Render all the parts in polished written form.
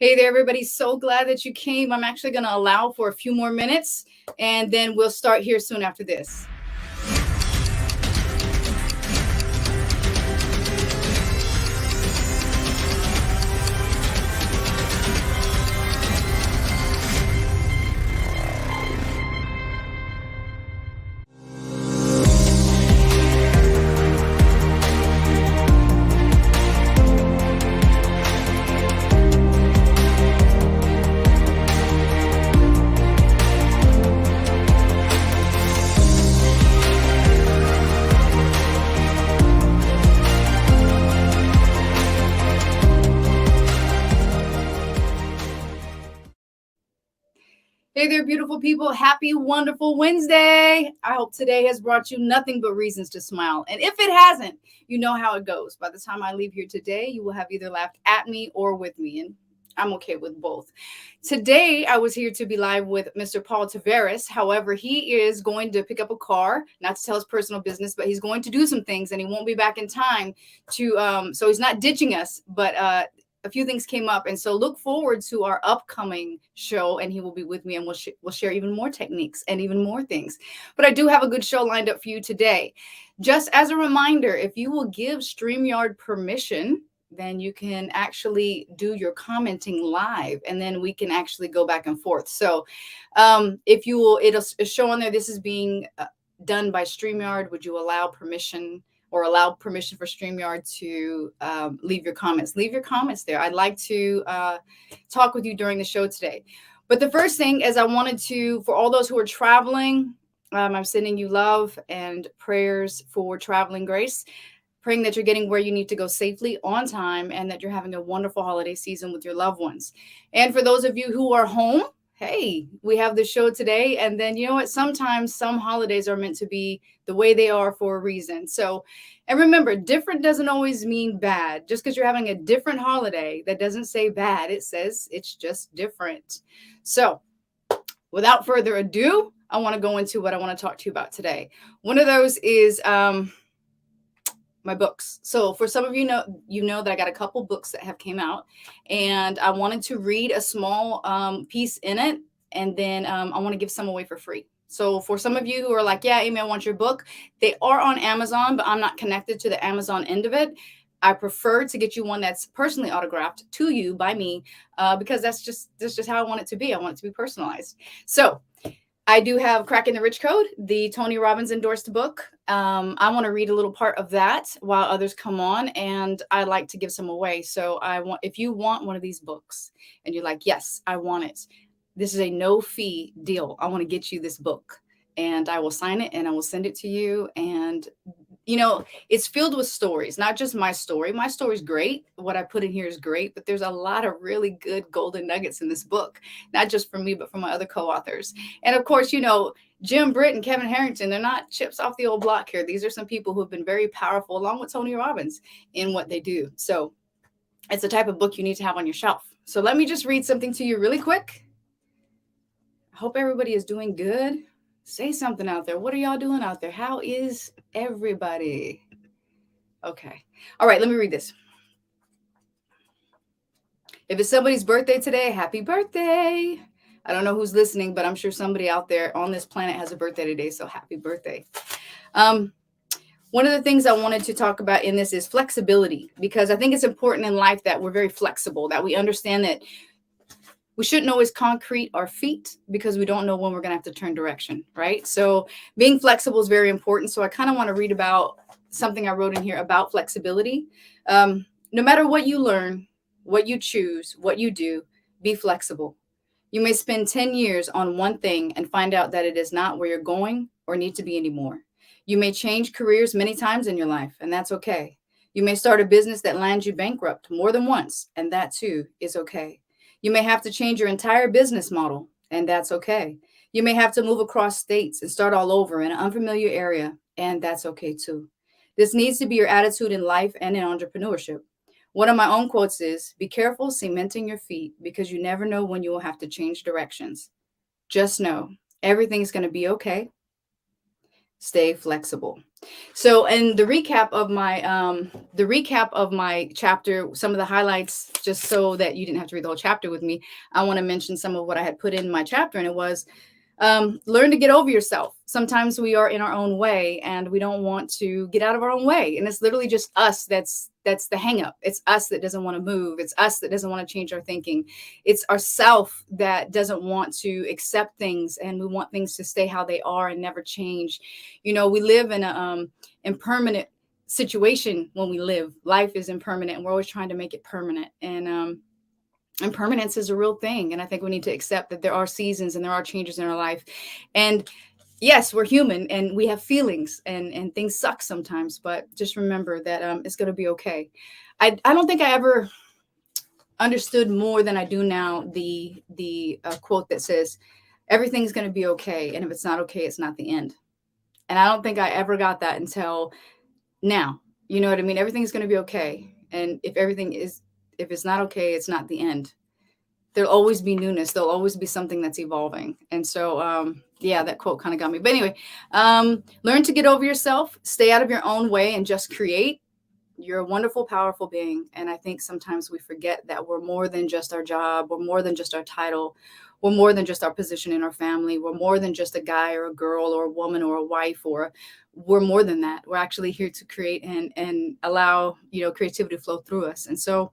Hey there, everybody. So glad that you came. I'm actually going to allow for a few more minutes and then we'll start here soon after this. Hey there, beautiful people. Happy, wonderful Wednesday. I hope today has brought you nothing but reasons to smile. And if it hasn't, you know how it goes. By the time I leave here today, you will have either laughed at me or with me. And I'm okay with both. Today, I was here to be live with Mr. Paul Tavares. However, he is going to pick up a car, not to tell his personal business, but he's going to do some things and he won't be back in time to, so he's not ditching us, but a few things came up, and so look forward to our upcoming show, and he will be with me, and we'll share even more techniques and even more things. But I do have a good show lined up for you today. Just as a reminder, if you will give StreamYard permission, then you can actually do your commenting live, and then we can actually go back and forth. So if you will, it'll show on there, this is being done by StreamYard. Would you allow permission or allow permission for StreamYard to leave your comments? Leave your comments there. I'd like to talk with you during the show today. But the first thing is I wanted to, for all those who are traveling, I'm sending you love and prayers for traveling grace, praying that you're getting where you need to go safely on time and that you're having a wonderful holiday season with your loved ones. And for those of you who are home, hey, we have the show today. And then, you know what? Sometimes some holidays are meant to be the way they are for a reason. So, and remember, different doesn't always mean bad. Just because you're having a different holiday, that doesn't say bad. It says it's just different. So, without further ado, I want to go into what I want to talk to you about today. One of those is my books. So for some of you know that I got a couple books that have came out, and I wanted to read a small piece in it, and then I want to give some away for free. So for some of you who are like, yeah, Amy, I want your book, they are on Amazon, but I'm not connected to the Amazon end of it. I prefer to get you one that's personally autographed to you by me because that's just how I want it to be. I want it to be personalized. So I do have Cracking the Rich Code, the Tony Robbins endorsed book. I want to read a little part of that while others come on, and I like to give some away. So if you want one of these books and you're like, yes, I want it, this is a no fee deal. I want to get you this book, and I will sign it and I will send it to you. And you know, it's filled with stories, not just my story. My story's great. What I put in here is great, but there's a lot of really good golden nuggets in this book, not just from me, but from my other co-authors. And of course, you know, Jim Britt and Kevin Harrington, they're not chips off the old block here. These are some people who have been very powerful, along with Tony Robbins, in what they do. So it's the type of book you need to have on your shelf. So let me just read something to you really quick. I hope everybody is doing good. Say something out there. What are y'all doing out there? How is everybody? Okay. All right, let me read this. If it's somebody's birthday today, happy birthday. I don't know who's listening, but I'm sure somebody out there on this planet has a birthday today, so happy birthday. One of the things I wanted to talk about in this is flexibility, because I think it's important in life that we're very flexible, that we understand that we shouldn't always concrete our feet because we don't know when we're going to have to turn direction, right? So being flexible is very important. So I kind of want to read about something I wrote in here about flexibility. No matter what you learn, what you choose, what you do, be flexible. You may spend 10 years on one thing and find out that it is not where you're going or need to be anymore. You may change careers many times in your life, and that's okay. You may start a business that lands you bankrupt more than once, and that too is okay. You may have to change your entire business model, and that's okay. You may have to move across states and start all over in an unfamiliar area, and that's okay too. This needs to be your attitude in life and in entrepreneurship. One of my own quotes is, be careful cementing your feet because you never know when you will have to change directions. Just know everything's going to be okay. stay flexible. So, and the recap of my chapter, some of the highlights, just so that you didn't have to read the whole chapter with me, I want to mention some of what I had put in my chapter, and it was learn to get over yourself. Sometimes we are in our own way and we don't want to get out of our own way. And it's literally just us that's the hang up. It's us that doesn't want to move. It's us that doesn't want to change our thinking. It's ourself that doesn't want to accept things, and we want things to stay how they are and never change. You know, we live in a impermanent situation. When we live, life is impermanent and we're always trying to make it permanent. And permanence is a real thing. And I think we need to accept that there are seasons and there are changes in our life. And yes, we're human and we have feelings, and things suck sometimes, but just remember that it's going to be okay. I don't think I ever understood more than I do now the quote that says, everything's going to be okay. And if it's not okay, it's not the end. And I don't think I ever got that until now. You know what I mean? Everything's going to be okay. And if it's not okay, it's not the end. There'll always be newness. There'll always be something that's evolving. And so, yeah, that quote kind of got me. But anyway, learn to get over yourself, stay out of your own way, and just create. You're a wonderful, powerful being. And I think sometimes we forget that we're more than just our job. We're more than just our title. We're more than just our position in our family. We're more than just a guy or a girl or a woman or a wife, or we're more than that. We're actually here to create and allow, creativity to flow through us. And so,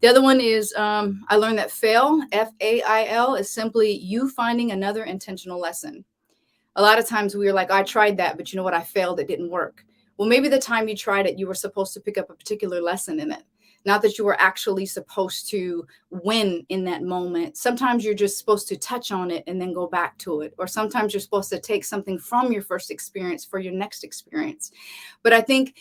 the other one is I learned that fail, FAIL, is simply you finding another intentional lesson. A lot of times we are like, I tried that, but you know what? I failed. It didn't work. Well, maybe the time you tried it, you were supposed to pick up a particular lesson in it. Not that you were actually supposed to win in that moment. Sometimes you're just supposed to touch on it and then go back to it. Or sometimes you're supposed to take something from your first experience for your next experience. But I think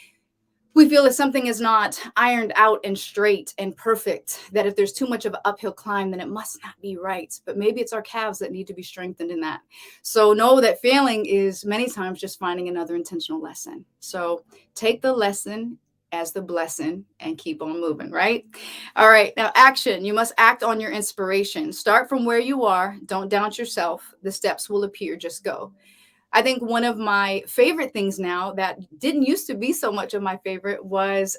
we feel if something is not ironed out and straight and perfect, that if there's too much of an uphill climb, then it must not be right. But maybe it's our calves that need to be strengthened in that. So know that failing is many times just finding another intentional lesson. So take the lesson as the blessing and keep on moving, right? All right. Now, action. You must act on your inspiration. Start from where you are. Don't doubt yourself. The steps will appear. Just go. I think one of my favorite things now that didn't used to be so much of my favorite was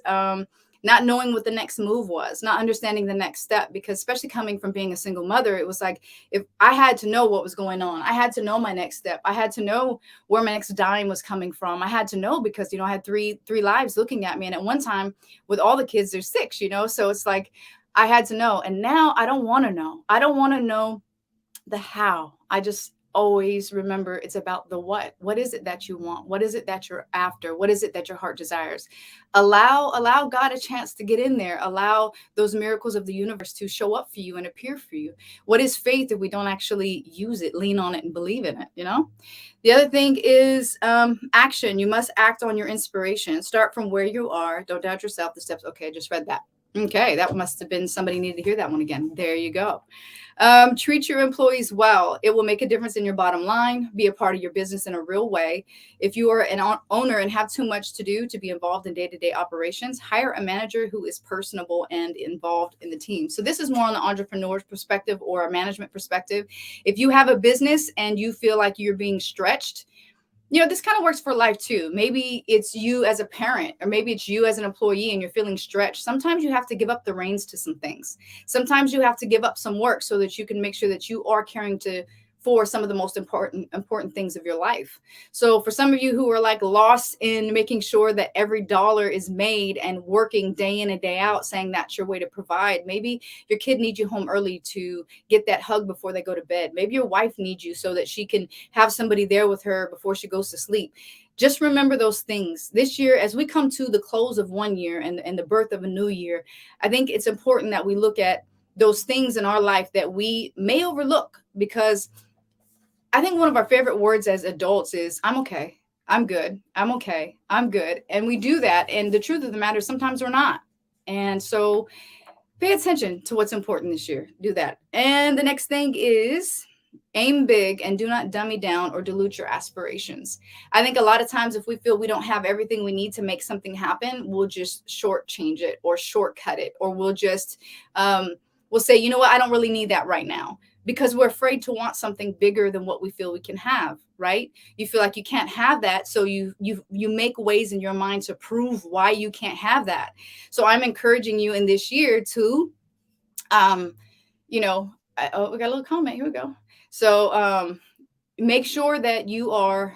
not knowing what the next move was, not understanding the next step, because especially coming from being a single mother, it was like, if I had to know what was going on, I had to know my next step. I had to know where my next dime was coming from. I had to know because, I had three lives looking at me. And at one time with all the kids, there's six, so it's like, I had to know. And now I don't want to know. I don't want to know the how. I just always remember it's about the what. What is it that you want? What is it that you're after? What is it that your heart desires? Allow God a chance to get in there. Allow those miracles of the universe to show up for you and appear for you. What is faith if we don't actually use it, lean on it, and believe in it? The other thing is action. You must act on your inspiration. Start from where you are. Don't doubt yourself. The steps. Okay, I just read that. Okay, that must have been somebody needed to hear that one again. There you go. Treat your employees well. It will make a difference in your bottom line. Be a part of your business in a real way. If you are an owner and have too much to do to be involved in day-to-day operations, hire a manager who is personable and involved in the team. So this is more on the entrepreneur's perspective or a management perspective. If you have a business and you feel like you're being stretched, this kind of works for life too. Maybe it's you as a parent, or maybe it's you as an employee and you're feeling stretched. Sometimes you have to give up the reins to some things. Sometimes you have to give up some work so that you can make sure that you are caring for some of the most important things of your life. So for some of you who are like lost in making sure that every dollar is made and working day in and day out, saying that's your way to provide, maybe your kid needs you home early to get that hug before they go to bed. Maybe your wife needs you so that she can have somebody there with her before she goes to sleep. Just remember those things. This year, as we come to the close of one year and the birth of a new year, I think it's important that we look at those things in our life that we may overlook, because I think one of our favorite words as adults is, I'm okay, I'm good, I'm okay, I'm good. And we do that. And the truth of the matter is sometimes we're not. And so pay attention to what's important this year. Do that. And the next thing is aim big and do not dummy down or dilute your aspirations. I think a lot of times if we feel we don't have everything we need to make something happen, we'll just shortchange it or shortcut it, or we'll just, we'll say, you know what, I don't really need that right now. because we're afraid to want something bigger than what we feel we can have, right? You feel like you can't have that, so you make ways in your mind to prove why you can't have that. So I'm encouraging you in this year to um you know oh, we got a little comment, here we go. So make sure that you are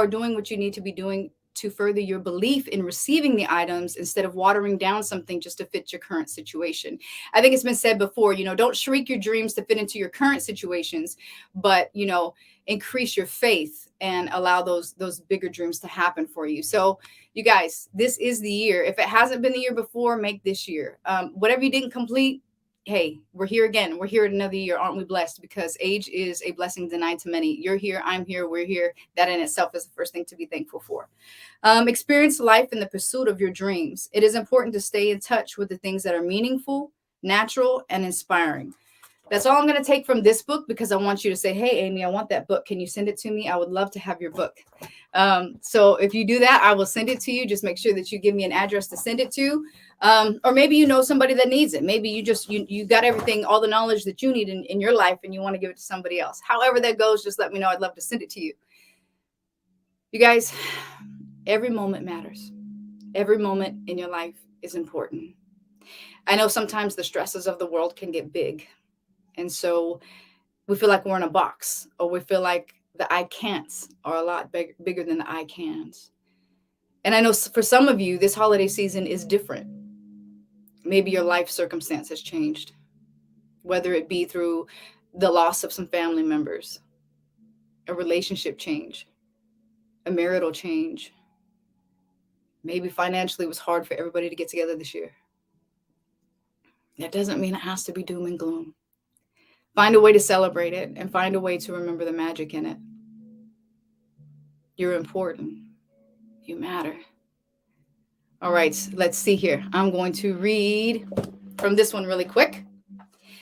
doing what you need to be doing to further your belief in receiving the items instead of watering down something just to fit your current situation. I think it's been said before, don't shrink your dreams to fit into your current situations, but increase your faith and allow those bigger dreams to happen for you. So you guys, this is the year. If it hasn't been the year before, make this year. Whatever you didn't complete, hey, we're here again. We're here another year. Aren't we blessed? Because age is a blessing denied to many. You're here. I'm here. We're here. That in itself is the first thing to be thankful for. Experience life in the pursuit of your dreams. It is important to stay in touch with the things that are meaningful, natural, and inspiring. That's all I'm going to take from this book, because I want you to say, hey, Amy, I want that book. Can you send it to me? I would love to have your book. So if you do that, I will send it to you. Just make sure that you give me an address to send it to. Or maybe you know somebody that needs it. Maybe you got everything, all the knowledge that you need in your life, and you want to give it to somebody else. However that goes, just let me know. I'd love to send it to you. You guys, every moment matters. Every moment in your life is important. I know sometimes the stresses of the world can get big. And so we feel like we're in a box, or we feel like the I can'ts are a lot bigger than the I cans. And I know for some of you, this holiday season is different. Maybe your life circumstance has changed, whether it be through the loss of some family members, a relationship change, a marital change. Maybe financially it was hard for everybody to get together this year. That doesn't mean it has to be doom and gloom. Find a way to celebrate it and find a way to remember the magic in it. You're important. You matter. All right, let's see here. I'm going to read from this one really quick.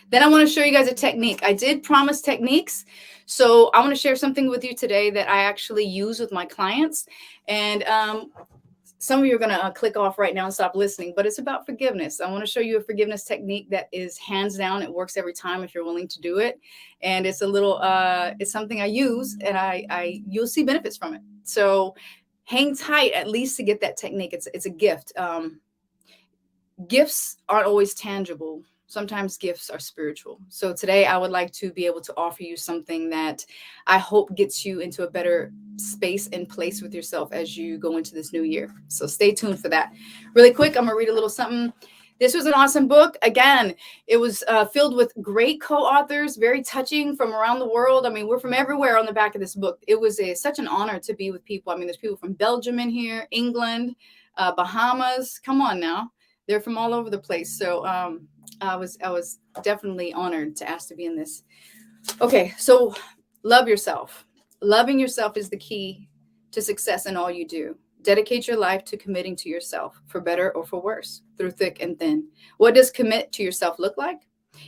Then I want to show you guys a technique. I did promise techniques. So I want to share something with you today that I actually use with my clients. And some of you are going to click off right now and stop listening, but it's about forgiveness. I want to show you a forgiveness technique that is hands down. It works every time if you're willing to do it. And it's it's something I use, and you'll see benefits from it. So hang tight at least to get that technique. It's a gift. Gifts aren't always tangible. Sometimes gifts are spiritual. So today I would like to be able to offer you something that I hope gets you into a better space and place with yourself as you go into this new year. So stay tuned for that. Really quick, I'm going to read a little something. This was an awesome book. Again, it was filled with great co-authors, very touching from around the world. I mean, we're from everywhere on the back of this book. It was such an honor to be with people. I mean, there's people from Belgium in here, England, Bahamas. Come on now. They're from all over the place. So I was definitely honored to ask to be in this. Okay, so love yourself. Loving yourself is the key to success in all you do. Dedicate your life to committing to yourself, for better or for worse, through thick and thin. What does commit to yourself look like?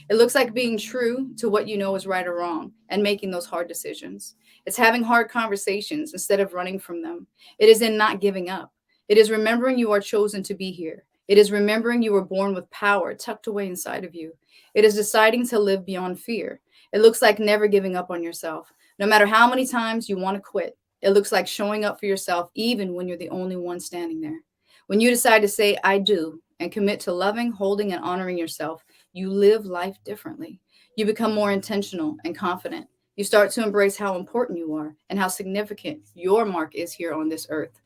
It looks like being true to what you know is right or wrong and making those hard decisions. It's having hard conversations instead of running from them. It is in not giving up. It is remembering you are chosen to be here. It is remembering you were born with power tucked away inside of you. It is deciding to live beyond fear. It looks like never giving up on yourself. No matter how many times you want to quit, it looks like showing up for yourself even when you're the only one standing there. When you decide to say, I do, and commit to loving, holding, and honoring yourself, you live life differently. You become more intentional and confident. You start to embrace how important you are and how significant your mark is here on this earth.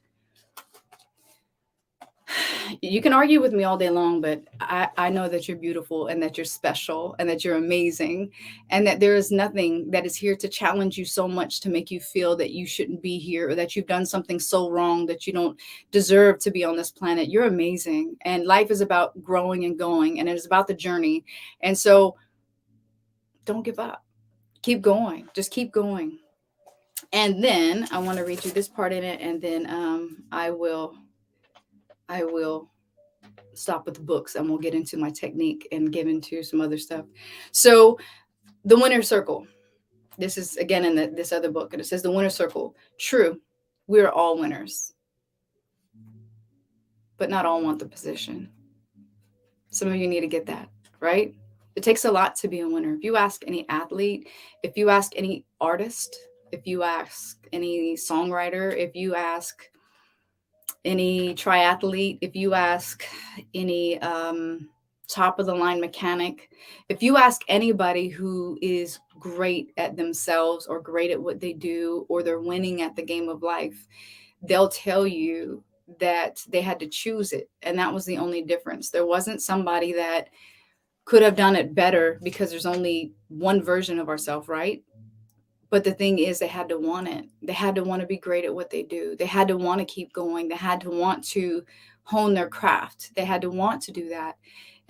You can argue with me all day long, but I know that you're beautiful and that you're special and that you're amazing, and that there is nothing that is here to challenge you so much to make you feel that you shouldn't be here, or that you've done something so wrong that you don't deserve to be on this planet. You're amazing. And life is about growing and going, and it is about the journey. And so don't give up. Keep going. Just keep going. And then I want to read you this part in it, and then I will stop with the books, and we'll get into my technique and get into some other stuff. So the winner circle, this is again in this other book, and it says the winner circle. True, we're all winners, but not all want the position. Some of you need to get that, right? It takes a lot to be a winner. If you ask any athlete, if you ask any artist, if you ask any songwriter, if you ask any triathlete, if you ask any top of the line mechanic, if you ask anybody who is great at themselves or great at what they do or they're winning at the game of life, they'll tell you that they had to choose it. And that was the only difference. There wasn't somebody that could have done it better because there's only one version of ourselves, right? But the thing is, they had to want it. They had to want to be great at what they do. They had to want to keep going. They had to want to hone their craft. They had to want to do that.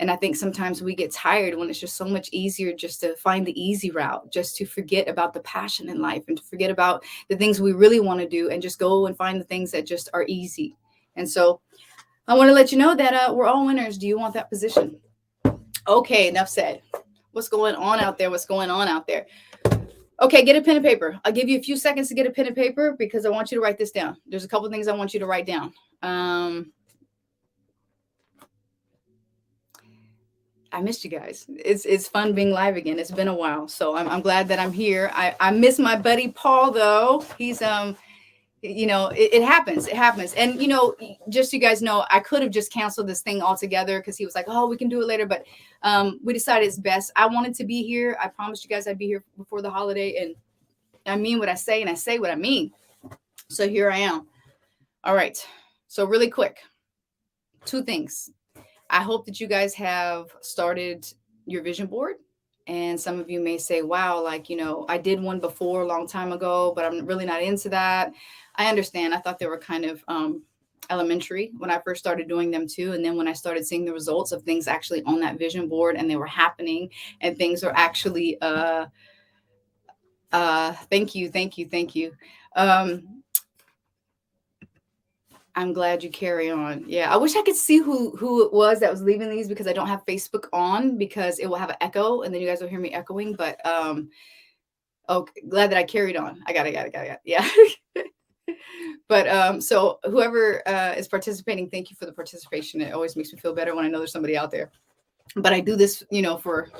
And I think sometimes we get tired when it's just so much easier just to find the easy route, just to forget about the passion in life and to forget about the things we really want to do and just go and find the things that just are easy. And so I want to let you know that we're all winners. Do you want that position? Okay, enough said. What's going on out there? What's going on out there? Okay, get a pen and paper. I'll give you a few seconds to get a pen and paper because I want you to write this down. There's a couple of things I want you to write down. I missed you guys. It's fun being live again. It's been a while, so I'm glad that I'm here. I miss my buddy Paul though. He's it happens. It happens. And just so you guys know, I could have just canceled this thing altogether because he was like, "Oh, we can do it later." But we decided it's best. I wanted to be here. I promised you guys I'd be here before the holiday, and I mean what I say, and I say what I mean. So here I am. All right. So really quick, two things. I hope that you guys have started your vision board. And some of you may say, wow, I did one before a long time ago, but I'm really not into that. I understand. I thought they were kind of elementary when I first started doing them too. And then when I started seeing the results of things actually on that vision board and they were happening and things are actually, thank you. I'm glad you carry on. Yeah, I wish I could see who it was that was leaving these because I don't have Facebook on because it will have an echo and then you guys will hear me echoing. But glad that I carried on. I got it. Yeah. But so whoever is participating, thank you for the participation. It always makes me feel better when I know there's somebody out there. But I do this, for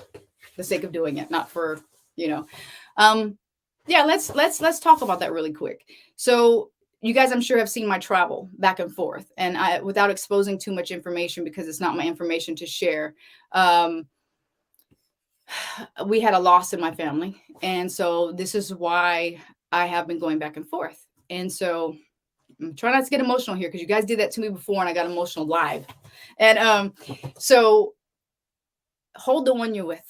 the sake of doing it, not for, yeah, let's talk about that really quick. So you guys, I'm sure, have seen my travel back and forth, and without exposing too much information because it's not my information to share. We had a loss in my family, and so this is why I have been going back and forth. And so I'm trying not to get emotional here because you guys did that to me before, and I got emotional live. And so hold the one you're with.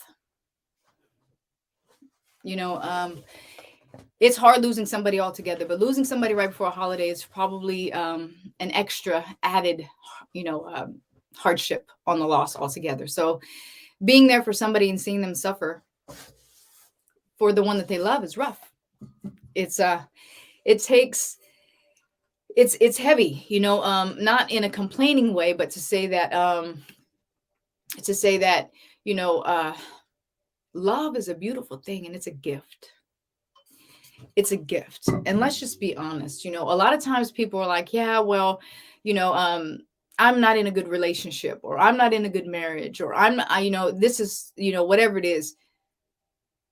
It's hard losing somebody altogether, but losing somebody right before a holiday is probably an extra added, hardship on the loss altogether. So being there for somebody and seeing them suffer for the one that they love is rough. It's heavy, not in a complaining way, but to say that, love is a beautiful thing and it's a gift. It's a gift. And let's just be honest. A lot of times people are like, yeah, well, I'm not in a good relationship, or I'm not in a good marriage, or this is, whatever it is.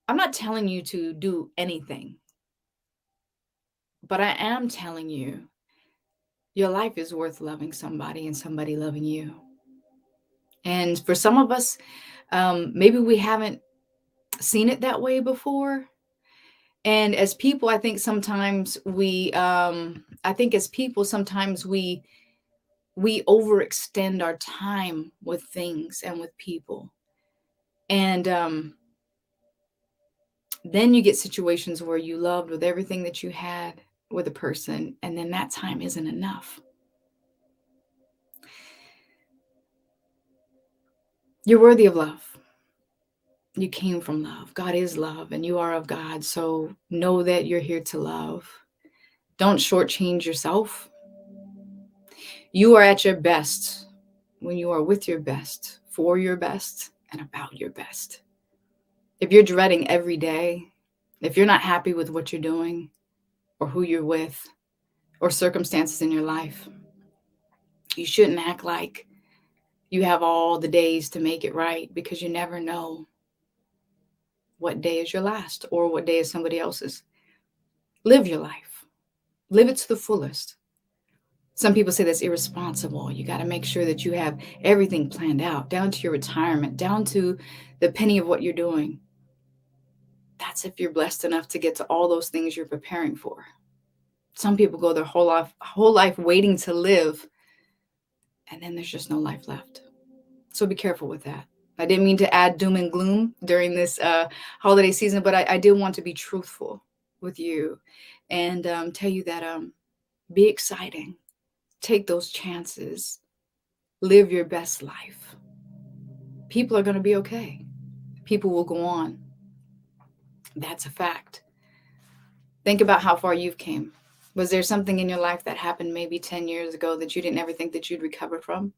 I'm not telling you to do anything, but I am telling you your life is worth loving somebody and somebody loving you. And for some of us, maybe we haven't seen it that way before. And as people, I think sometimes we overextend our time with things and with people. And then you get situations where you loved with everything that you had with a person, and then that time isn't enough. You're worthy of love. You came from love. God is love, and you are of God. So know that you're here to love. Don't shortchange yourself. You are at your best when you are with your best, for your best, and about your best. If you're dreading every day, if you're not happy with what you're doing or who you're with or circumstances in your life, you shouldn't act like you have all the days to make it right, because you never know what day is your last or what day is somebody else's. Live your life. Live it to the fullest. Some people say that's irresponsible. You got to make sure that you have everything planned out, down to your retirement, down to the penny of what you're doing. That's if you're blessed enough to get to all those things you're preparing for. Some people go their whole life waiting to live, and then there's just no life left. So be careful with that. I didn't mean to add doom and gloom during this holiday season, but I did want to be truthful with you and tell you that be exciting. Take those chances. Live your best life. People are going to be okay. People will go on. That's a fact. Think about how far you've came. Was there something in your life that happened maybe 10 years ago that you didn't ever think that you'd recover from?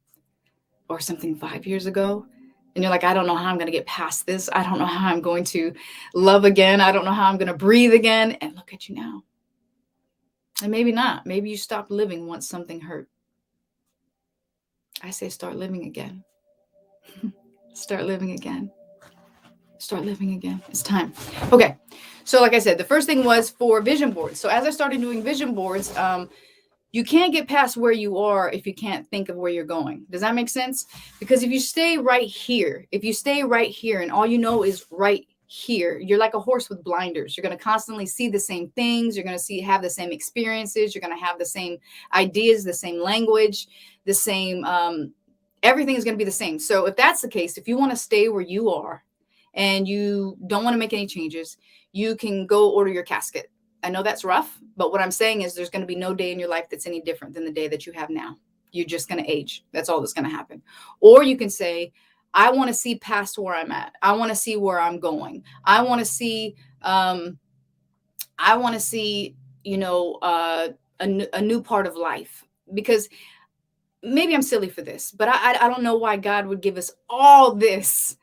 Or something 5 years ago? And you're like, I don't know how I'm going to get past this. I don't know how I'm going to love again. I don't know how I'm going to breathe again. And look at you now. And maybe not. Maybe you stopped living once something hurt. I say start living again. Start living again. Start living again. It's time. Okay. So like I said, the first thing was for vision boards. So as I started doing vision boards, you can't get past where you are if you can't think of where you're going. Does that make sense? Because if you stay right here and all you know is right here, you're like a horse with blinders. You're going to constantly see the same things. You're going to have the same experiences. You're going to have the same ideas, the same language, the same, everything is going to be the same. So if that's the case, if you want to stay where you are and you don't want to make any changes, you can go order your casket. I know that's rough, but what I'm saying is there's going to be no day in your life that's any different than the day that you have now. You're just going to age. That's all that's going to happen. Or you can say, I want to see past where I'm at. I want to see where I'm going. I want to see, a new part of life. Because maybe I'm silly for this, but I don't know why God would give us all this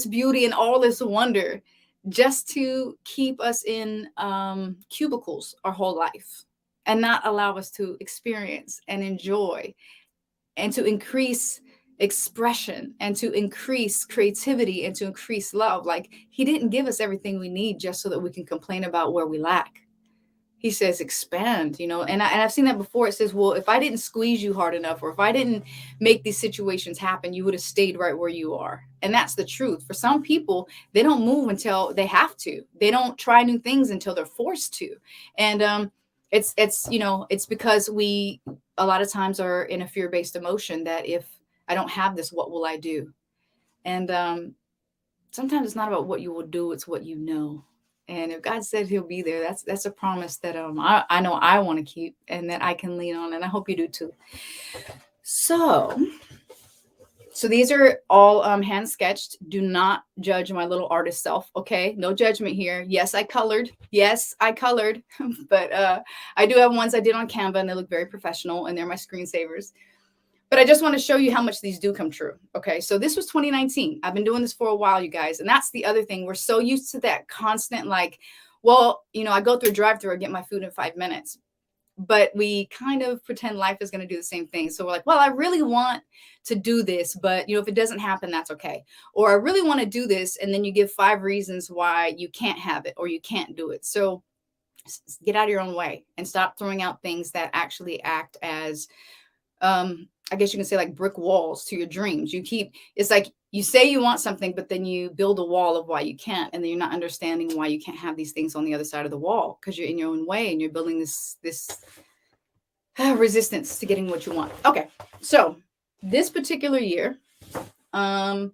beauty and all this wonder just to keep us in cubicles our whole life and not allow us to experience and enjoy and to increase expression and to increase creativity and to increase love. Like he didn't give us everything we need just so that we can complain about where we lack. He says, expand, and I've seen that before. It says, well, if I didn't squeeze you hard enough, or if I didn't make these situations happen, you would have stayed right where you are. And that's the truth. For some people, they don't move until they have to. They don't try new things until they're forced to. And it's because we a lot of times are in a fear-based emotion that if I don't have this, what will I do? And sometimes it's not about what you will do, it's what you know. And if God said he'll be there, that's a promise that I know I want to keep and that I can lean on. And I hope you do too. So these are all hand sketched. Do not judge my little artist self. Okay. No judgment here. Yes, I colored. But I do have ones I did on Canva and they look very professional and they're my screensavers. But I just want to show you how much these do come true. Okay, so this was 2019. I've been doing this for a while, you guys. And that's the other thing. We're so used to that constant I go through a drive-thru, I get my food in 5 minutes. But we kind of pretend life is going to do the same thing. So we're like, well, I really want to do this, but if it doesn't happen, that's okay. Or I really want to do this. And then you give 5 reasons why you can't have it or you can't do it. So get out of your own way and stop throwing out things that actually act as I guess you can say like brick walls to your dreams. It's like you say you want something, but then you build a wall of why you can't. And then you're not understanding why you can't have these things on the other side of the wall because you're in your own way and you're building this resistance to getting what you want. Okay. So this particular year, I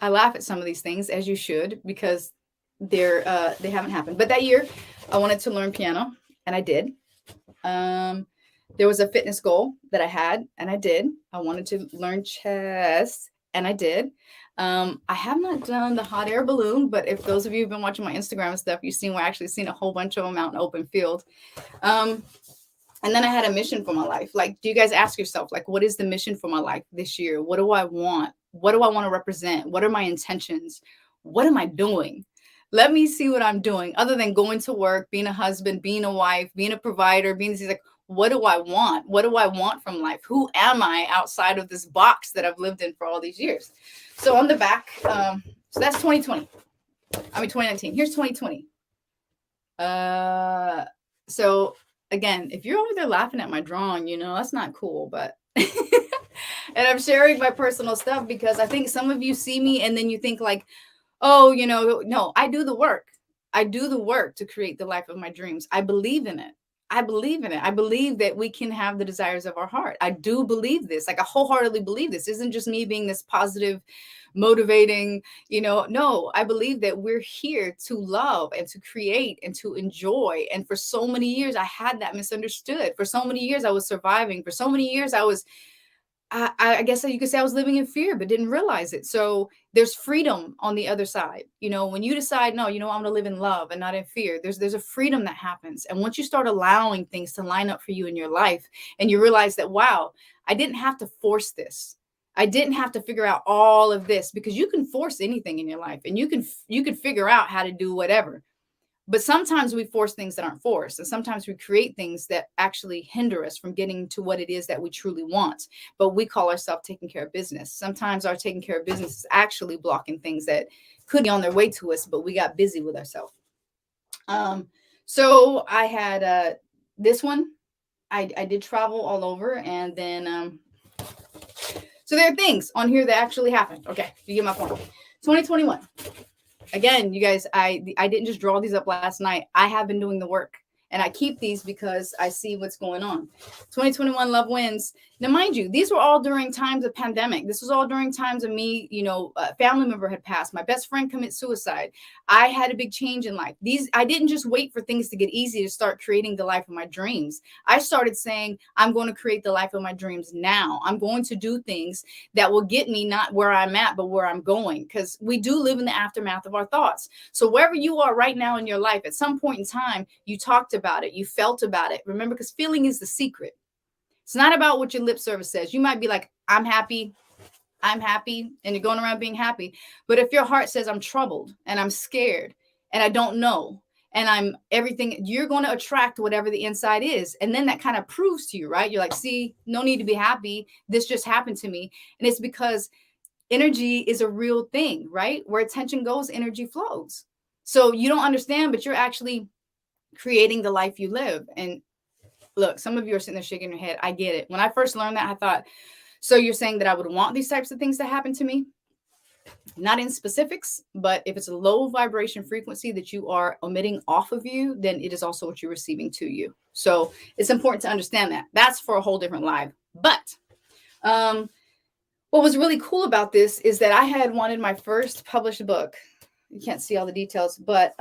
laugh at some of these things as you should, because they haven't happened. But that year I wanted to learn piano and I did. There was a fitness goal that I had and I did. I wanted to learn chess and I did. I have not done the hot air balloon, but if those of you have been watching my Instagram and stuff, we're actually seen a whole bunch of them out in open field. And then I had a mission for my life. Like, do you guys ask yourself, like, what is the mission for my life this year? What do I want? What do I want to represent? What are my intentions? What am I doing? Let me see what I'm doing other than going to work, being a husband, being a wife, being a provider, what do I want? What do I want from life? Who am I outside of this box that I've lived in for all these years? So on the back, So that's 2020. 2019. Here's 2020. So again, if you're over there laughing at my drawing, that's not cool, but and I'm sharing my personal stuff because I think some of you see me and then you think like, oh, no, I do the work. I do the work to create the life of my dreams. I believe in it. I believe in it. I believe that we can have the desires of our heart. I do believe this. Like I wholeheartedly believe this. Isn't just me being this positive, motivating, no, I believe that we're here to love and to create and to enjoy. And for so many years, I had that misunderstood. For so many years, I was surviving. For so many years, I guess you could say I was living in fear, but didn't realize it. So there's freedom on the other side. When you decide, no, I'm going to live in love and not in fear, there's a freedom that happens. And once you start allowing things to line up for you in your life and you realize that, wow, I didn't have to force this. I didn't have to figure out all of this, because you can force anything in your life and you can figure out how to do whatever. But sometimes we force things that aren't forced. And sometimes we create things that actually hinder us from getting to what it is that we truly want. But we call ourselves taking care of business. Sometimes our taking care of business is actually blocking things that could be on their way to us, but we got busy with ourselves. So I had this one. I did travel all over. And then, so there are things on here that actually happened. Okay, you get my point. 2021. Again, you guys, I didn't just draw these up last night. I have been doing the work, and I keep these because I see what's going on. 2021 love wins. Now, mind you, these were all during times of pandemic. This was all during times of me, a family member had passed. My best friend committed suicide. I had a big change in life. I didn't just wait for things to get easy to start creating the life of my dreams. I started saying, I'm going to create the life of my dreams now. I'm going to do things that will get me not where I'm at, but where I'm going. Because we do live in the aftermath of our thoughts. So wherever you are right now in your life, at some point in time, you talked about it, you felt about it. Remember, because feeling is the secret. It's not about what your lip service says. You might be like, I'm happy, and you're going around being happy. But if your heart says, I'm troubled and I'm scared and I don't know, and I'm everything, you're going to attract whatever the inside is. And then that kind of proves to you, right? You're like, see, no need to be happy. This just happened to me. And it's because energy is a real thing, right? Where attention goes, energy flows. So you don't understand, but you're actually creating the life you live. And look, some of you are sitting there shaking your head. I get it. When I first learned that, I thought, so you're saying that I would want these types of things to happen to me? Not in specifics, but if it's a low vibration frequency that you are emitting off of you, then it is also what you're receiving to you. So it's important to understand that. That's for a whole different live. But what was really cool about this is that I had wanted my first published book. You can't see all the details, but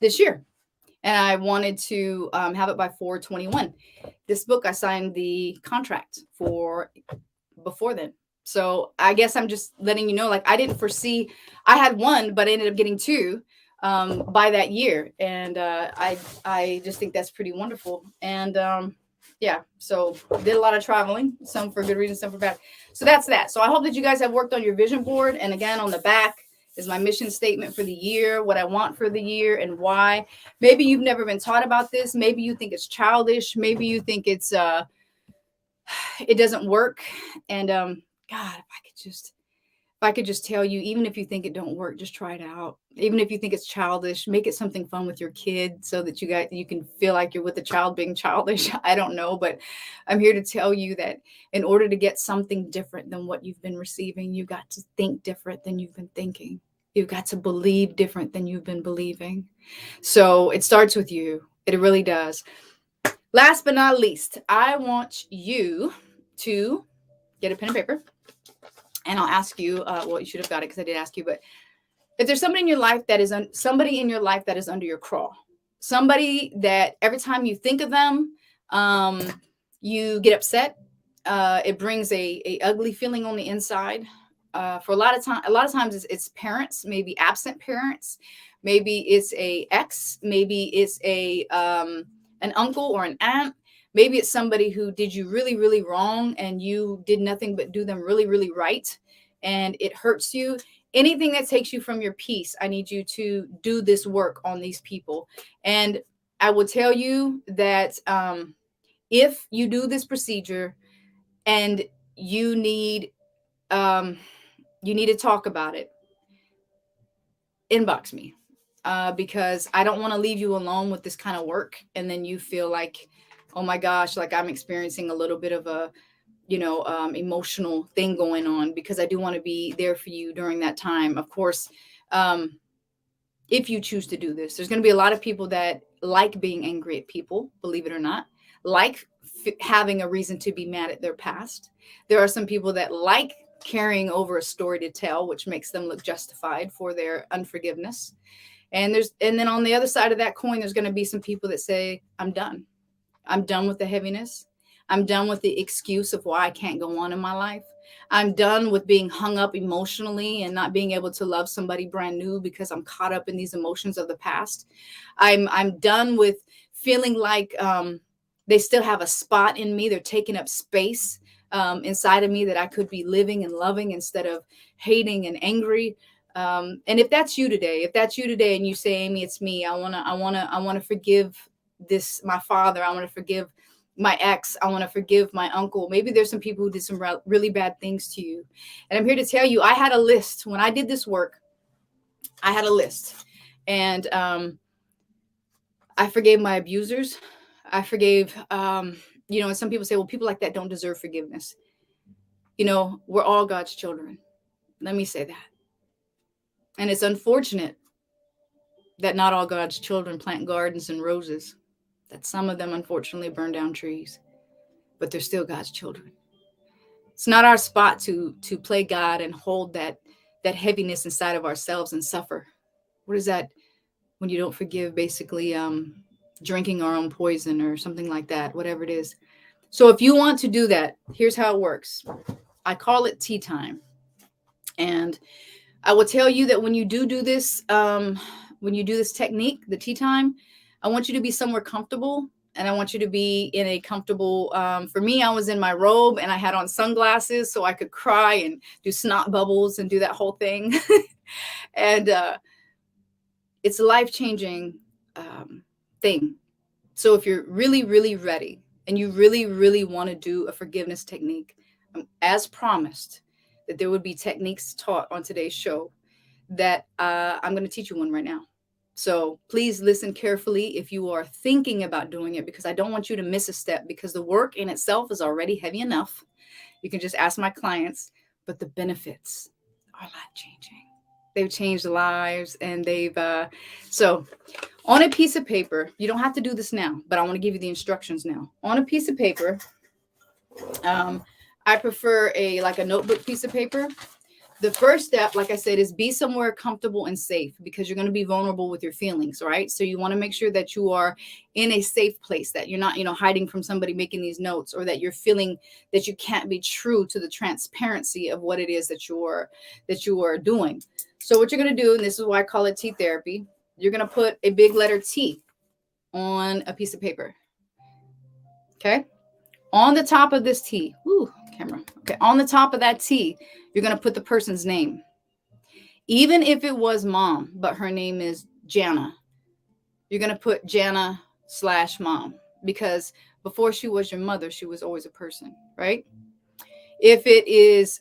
this year. And I wanted to have it by 4/21. This book, I signed the contract for before then. So I guess I'm just letting you know, like, I didn't foresee, I had one, but I ended up getting two by that year. And I just think that's pretty wonderful. And yeah, so did a lot of traveling, some for good reason, some for bad. So that's that. So I hope that you guys have worked on your vision board. And again, on the back is my mission statement for the year, what I want for the year and why. Maybe you've never been taught about this. Maybe you think it's childish. Maybe you think it's it doesn't work. And God, if I could just tell you, even if you think it don't work, just try it out. Even if you think it's childish, make it something fun with your kid so that you can feel like you're with a child being childish. I don't know, but I'm here to tell you that in order to get something different than what you've been receiving, you got to think different than you've been thinking. You've got to believe different than you've been believing. So it starts with you. It really does. Last but not least, I want you to get a pen and paper. And I'll ask you, well, you should have got it because I did ask you, but if there's somebody in your life that is somebody in your life that is under your crawl, somebody that every time you think of them, you get upset. It brings a ugly feeling on the inside. For a lot of times it's parents, maybe absent parents, maybe it's a ex, maybe it's an uncle or an aunt. Maybe it's somebody who did you really, really wrong and you did nothing but do them really, really right. And it hurts you. Anything that takes you from your peace, I need you to do this work on these people. And I will tell you that if you do this procedure and you need to talk about it, inbox me, because I don't want to leave you alone with this kind of work. And then you feel like, oh my gosh, like I'm experiencing a little bit of a, emotional thing going on, because I do want to be there for you during that time. Of course, um, if you choose to do this, there's going to be a lot of people that like being angry at people, believe it or not, like having a reason to be mad at their past. There are some people that like carrying over a story to tell, which makes them look justified for their unforgiveness. And then on the other side of that coin, there's going to be some people that say, I'm done. I'm done with the heaviness. I'm done with the excuse of why I can't go on in my life. I'm done with being hung up emotionally and not being able to love somebody brand new because I'm caught up in these emotions of the past. I'm done with feeling like they still have a spot in me. They're taking up space inside of me that I could be living and loving instead of hating and angry. And if that's you today, and you say, Amy, it's me. I wanna forgive this, my father. I want to forgive my ex. I want to forgive my uncle. Maybe there's some people who did some really bad things to you. And I'm here to tell you, I had a list when I did this work. I had a list, and I forgave my abusers. I forgave, and some people say, well, people like that don't deserve forgiveness. We're all God's children. Let me say that. And it's unfortunate that not all God's children plant gardens and roses, that some of them unfortunately burn down trees, but they're still God's children. It's not our spot to play God and hold that heaviness inside of ourselves and suffer. What is that when you don't forgive? Basically, drinking our own poison or something like that, whatever it is. So if you want to do that, here's how it works. I call it tea time. And I will tell you that when you do this, when you do this technique, the tea time, I want you to be somewhere comfortable, and I want you to be in a comfortable. For me, I was in my robe and I had on sunglasses so I could cry and do snot bubbles and do that whole thing. And it's a life-changing thing. So if you're really, really ready and you really, really want to do a forgiveness technique, as promised, that there would be techniques taught on today's show, that I'm going to teach you one right now. So please listen carefully if you are thinking about doing it, because I don't want you to miss a step, because the work in itself is already heavy enough. You can just ask my clients, but the benefits are life changing. They've changed lives, and so on a piece of paper, you don't have to do this now, but I want to give you the instructions now. On a piece of paper, I prefer like a notebook piece of paper. The first step, like I said, is be somewhere comfortable and safe, because you're going to be vulnerable with your feelings, right? So you want to make sure that you are in a safe place, that you're not, hiding from somebody making these notes, or that you're feeling that you can't be true to the transparency of what it is that you are doing. So what you're going to do, and this is why I call it tea therapy, you're going to put a big letter T on a piece of paper. Okay? On the top of this T, camera. Okay, on the top of that T, you're going to put the person's name. Even if it was mom, but her name is Jana, you're going to put Jana/mom, because before she was your mother, she was always a person, right? If it is,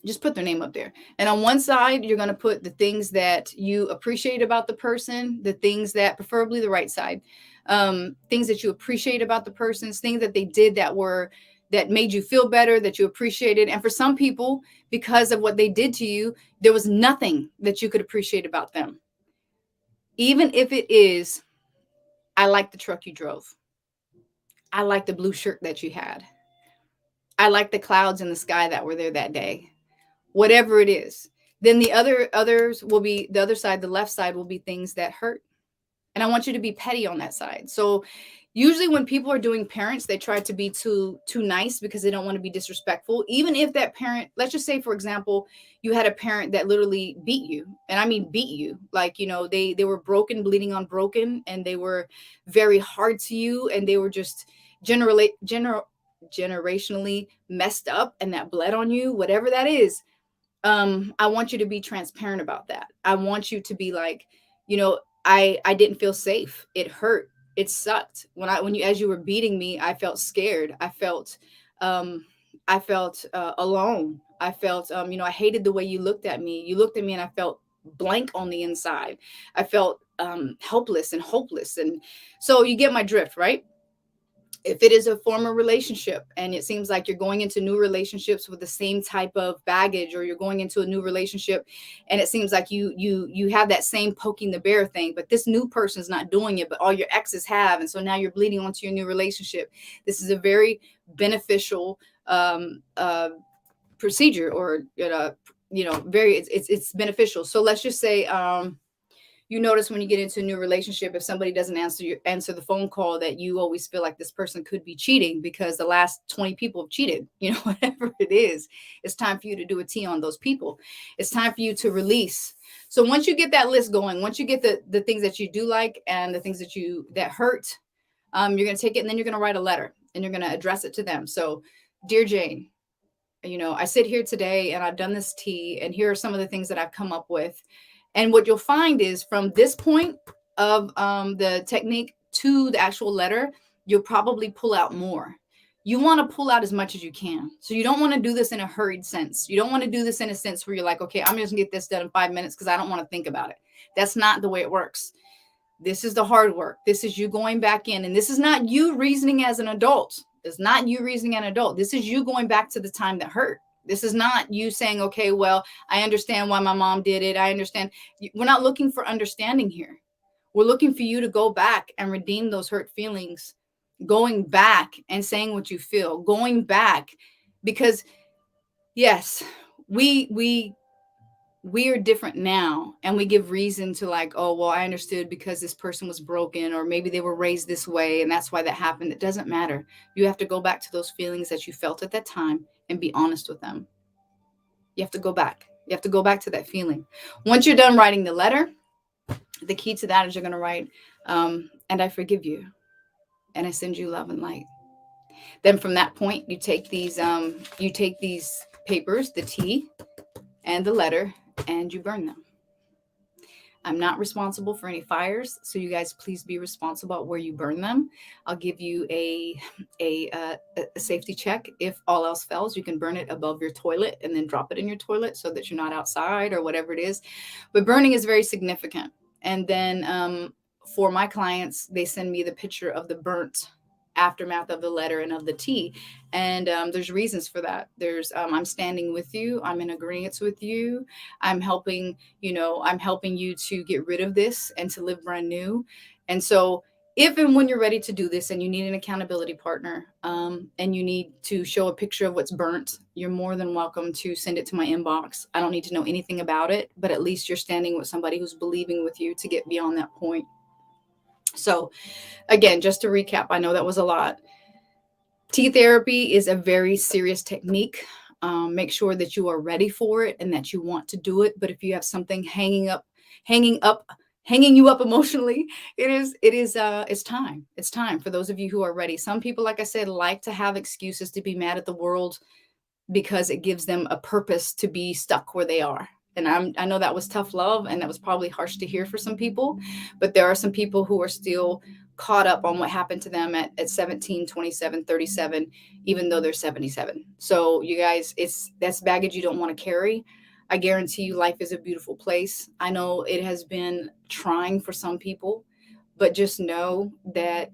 just put their name up there. And on one side, you're going to put the things that you appreciate about the person, the things that, preferably the right side, things that you appreciate about the person's, things that they did that made you feel better, that you appreciated. And for some people, because of what they did to you, there was nothing that you could appreciate about them. Even if it is, I like the truck you drove. I like the blue shirt that you had. I like the clouds in the sky that were there that day. Whatever it is. Then the others will be, the other side, the left side, will be things that hurt. And I want you to be petty on that side. So usually when people are doing parents, they try to be too nice because they don't want to be disrespectful. Even if that parent, let's just say, for example, you had a parent that literally beat you. And I mean beat you. Like, they were broken, bleeding on broken, and they were very hard to you, and they were just generationally messed up, and that bled on you, whatever that is. I want you to be transparent about that. I want you to be like, I didn't feel safe. It hurt. It sucked. As you were beating me, I felt scared. I felt I felt alone. I felt, I hated the way you looked at me. You looked at me and I felt blank on the inside. I felt helpless and hopeless. And so you get my drift, right? If it is a former relationship and it seems like you're going into new relationships with the same type of baggage, or you're going into a new relationship and it seems like you have that same poking the bear thing, but this new person's not doing it, but all your exes have, and so now you're bleeding onto your new relationship. This is a very beneficial procedure, or very, it's beneficial. So let's just say, you notice when you get into a new relationship, if somebody doesn't answer the phone call, that you always feel like this person could be cheating because the last 20 people have cheated, whatever it is. It's time for you to do a T on those people. It's time for you to release. So once you get that list going, once you get the things that you do like and the things that hurt, you're going to take it and then you're going to write a letter and you're going to address it to them. So, dear Jane, I sit here today and I've done this T, and here are some of the things that I've come up with. And what you'll find is, from this point of the technique to the actual letter, you'll probably pull out more. You want to pull out as much as you can. So you don't want to do this in a hurried sense. You don't want to do this in a sense where you're like, okay, I'm just gonna get this done in 5 minutes because I don't want to think about it. That's not the way it works. This is the hard work. This is you going back in, and this is not you reasoning as an adult. It's not you reasoning as an adult. This is you going back to the time that hurt. This is not you saying, okay, well, I understand why my mom did it. I understand. We're not looking for understanding here. We're looking for you to go back and redeem those hurt feelings, going back and saying what you feel, going back, because yes, we are different now, and we give reason to, like, oh, well, I understood because this person was broken, or maybe they were raised this way and that's why that happened. It doesn't matter. You have to go back to those feelings that you felt at that time and be honest with them. You have to go back. You have to go back to that feeling. Once you're done writing the letter, the key to that is you're going to write, and I forgive you, and I send you love and light. Then from that point, you take these papers, the T and the letter, and you burn them. I'm not responsible for any fires, so you guys please be responsible about where you burn them. I'll give you a safety check. If all else fails, you can burn it above your toilet and then drop it in your toilet so that you're not outside or whatever it is. But burning is very significant. And then for my clients, they send me the picture of the burnt aftermath of the letter and of the T. And there's reasons for that. There's I'm standing with you. I'm in agreement with you. I'm helping you to get rid of this and to live brand new. And so if and when you're ready to do this and you need an accountability partner, and you need to show a picture of what's burnt, you're more than welcome to send it to my inbox. I don't need to know anything about it, but at least you're standing with somebody who's believing with you to get beyond that point. So again, just to recap, I know that was a lot. Tea therapy is a very serious technique. Make sure that you are ready for it and that you want to do it. But if you have something hanging you up emotionally, it's time. It's time for those of you who are ready. Some people, like I said, like to have excuses to be mad at the world because it gives them a purpose to be stuck where they are. And I know that was tough love, and that was probably harsh to hear for some people, but there are some people who are still caught up on what happened to them at 17, 27, 37, even though they're 77. So you guys, that's baggage you don't want to carry. I guarantee you life is a beautiful place. I know it has been trying for some people, but just know that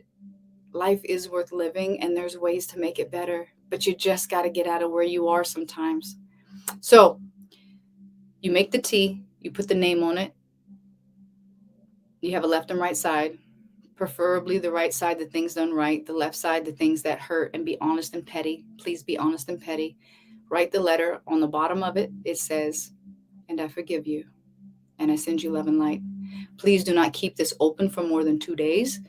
life is worth living and there's ways to make it better, but you just got to get out of where you are sometimes. So you make the T, you put the name on it. You have a left and right side, preferably the right side, the things done right, the left side, the things that hurt, and be honest and petty. Please be honest and petty. Write the letter. On the bottom of it, it says, and I forgive you, and I send you love and light. Please do not keep this open for more than 2 days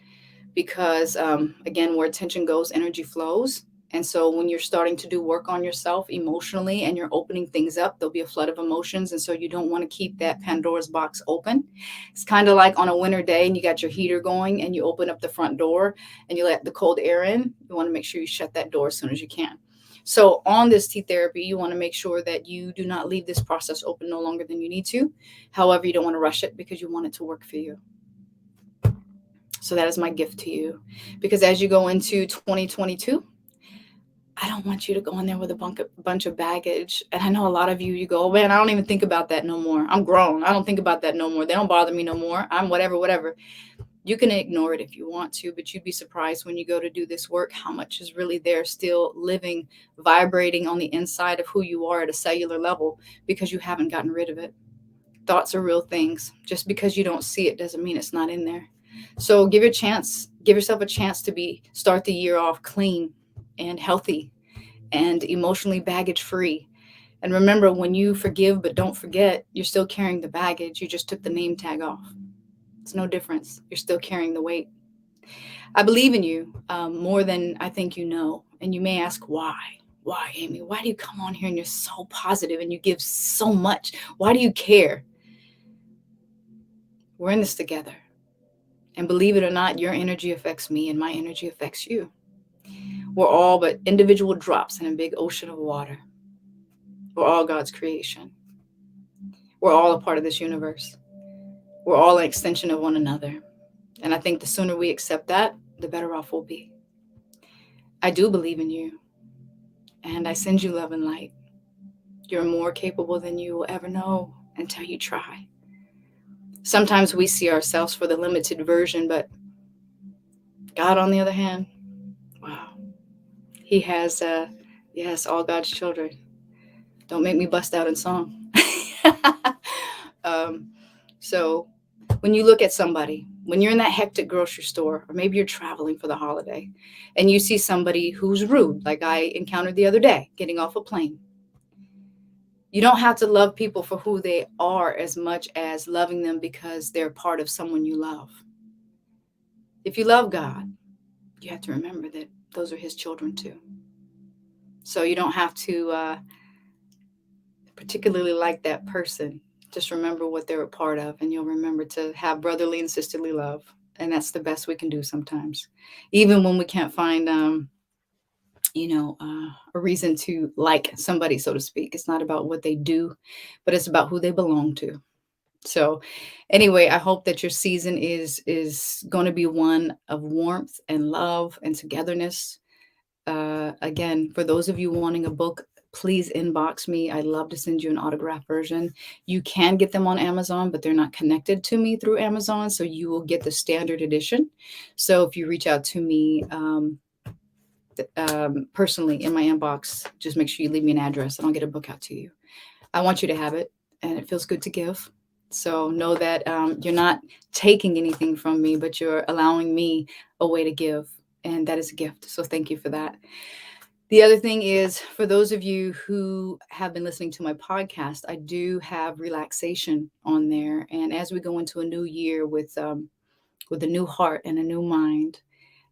because, again, where attention goes, energy flows. And so when you're starting to do work on yourself emotionally and you're opening things up, there'll be a flood of emotions. And so you don't want to keep that Pandora's box open. It's kind of like on a winter day and you got your heater going and you open up the front door and you let the cold air in. You want to make sure you shut that door as soon as you can. So on this tea therapy, you want to make sure that you do not leave this process open no longer than you need to. However, you don't want to rush it because you want it to work for you. So that is my gift to you. Because as you go into 2022, I don't want you to go in there with a bunch of baggage. And I know a lot of you go, oh, man, I don't even think about that no more. I'm grown. I don't think about that no more. They don't bother me no more. I'm whatever. You can ignore it if you want to, but you'd be surprised when you go to do this work how much is really there still living, vibrating on the inside of who you are at a cellular level because you haven't gotten rid of it. Thoughts are real things. Just because you don't see it doesn't mean it's not in there. So give yourself a chance to start the year off clean and healthy and emotionally baggage free. And remember, when you forgive but don't forget, you're still carrying the baggage. You just took the name tag off. It's no difference. You're still carrying the weight. I believe in you more than I think you know. And you may ask why. Why, Amy? Why do you come on here and you're so positive and you give so much? Why do you care? We're in this together. And believe it or not, your energy affects me and my energy affects you. We're all but individual drops in a big ocean of water. We're all God's creation. We're all a part of this universe. We're all an extension of one another. And I think the sooner we accept that, the better off we'll be. I do believe in you. And I send you love and light. You're more capable than you will ever know until you try. Sometimes we see ourselves for the limited version, but God, on the other hand, wow. He has, yes, all God's children. Don't make me bust out in song. So when you look at somebody, when you're in that hectic grocery store, or maybe you're traveling for the holiday, and you see somebody who's rude, like I encountered the other day, getting off a plane. You don't have to love people for who they are as much as loving them because they're part of someone you love. If you love God, you have to remember that those are his children too. So you don't have to particularly like that person. Just remember what they're a part of, and you'll remember to have brotherly and sisterly love. And that's the best we can do sometimes. Even when we can't find, a reason to like somebody, so to speak. It's not about what they do, but it's about who they belong to. So anyway, I hope that your season is going to be one of warmth and love and togetherness. Again, for those of you wanting a book, please inbox me. I'd love to send you an autographed version. You can get them on Amazon, but they're not connected to me through Amazon, so you will get the standard edition. So if you reach out to me personally in my inbox, just make sure you leave me an address and I'll get a book out to you. I want you to have it, and it feels good to give. So know that you're not taking anything from me, but you're allowing me a way to give. And that is a gift. So thank you for that. The other thing is, for those of you who have been listening to my podcast, I do have relaxation on there. And as we go into a new year with a new heart and a new mind,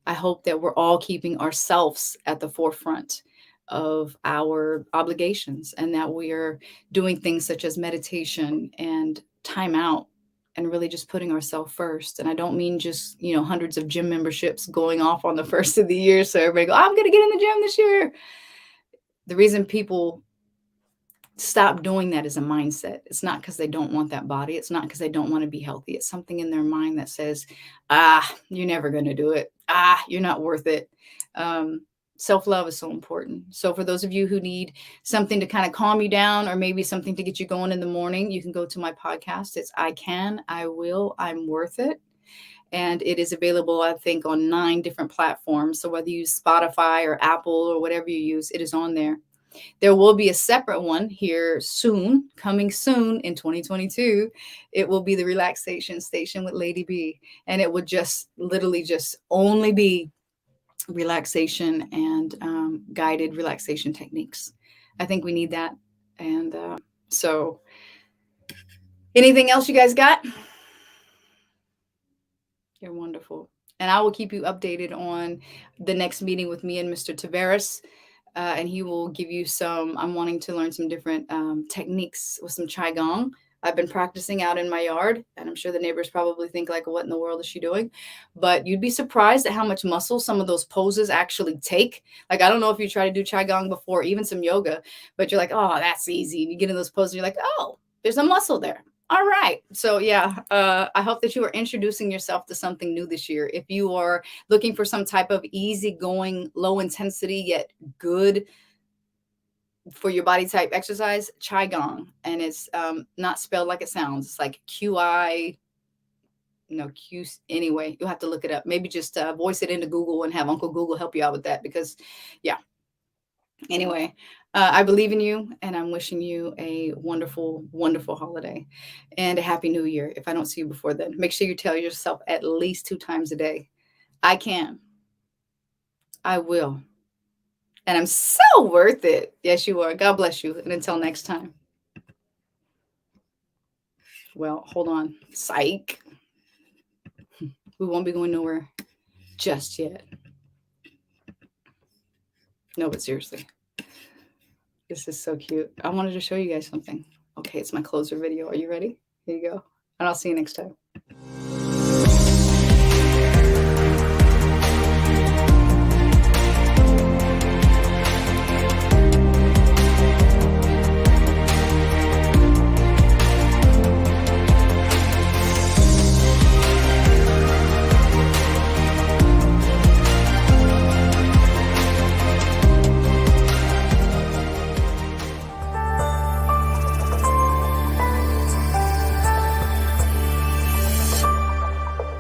I hope that we're all keeping ourselves at the forefront of our obligations, and that we are doing things such as meditation and time out, and really just putting ourselves first. And I don't mean just, hundreds of gym memberships going off on the first of the year. So everybody go, I'm going to get in the gym this year. The reason people stop doing that is a mindset. It's not because they don't want that body. It's not because they don't want to be healthy. It's something in their mind that says, you're never going to do it. You're not worth it. Self-love is so important. So for those of you who need something to kind of calm you down, or maybe something to get you going in the morning, you can go to my podcast. It's I Can, I Will, I'm Worth It. And it is available, I think, on 9 different platforms. So whether you use Spotify or Apple or whatever you use, it is on there. There will be a separate one here soon, coming soon in 2022. It will be the Relaxation Station with Lady B. And it would just literally just only be relaxation and guided relaxation techniques. I think we need that. And so anything else you guys got? You're wonderful. And I will keep you updated on the next meeting with me and Mr. Tavares. And he will give you I'm wanting to learn some different techniques with some Qigong. I've been practicing out in my yard, and I'm sure the neighbors probably think like, what in the world is she doing? But you'd be surprised at how much muscle some of those poses actually take. Like, I don't know if you try to do Qigong before, even some yoga, but you're like, oh, that's easy. And you get in those poses, and you're like, oh, there's a muscle there. All right. So yeah, I hope that you are introducing yourself to something new this year. If you are looking for some type of easygoing, low intensity yet good for your body type exercise, Qigong, and it's not spelled like it sounds. It's like QI. No, Q. Anyway, you'll have to look it up. Maybe just voice it into Google and have Uncle Google help you out with that because, yeah. Anyway, I believe in you and I'm wishing you a wonderful, wonderful holiday and a happy new year. If I don't see you before then, make sure you tell yourself at least 2 times a day, I can, I will, and I'm so worth it. Yes, you are. God bless you. And until next time. Well, hold on. Psych. We won't be going nowhere just yet. No, but seriously, this is so cute. I wanted to show you guys something. Okay, it's my closer video. Are you ready? Here you go. And I'll see you next time.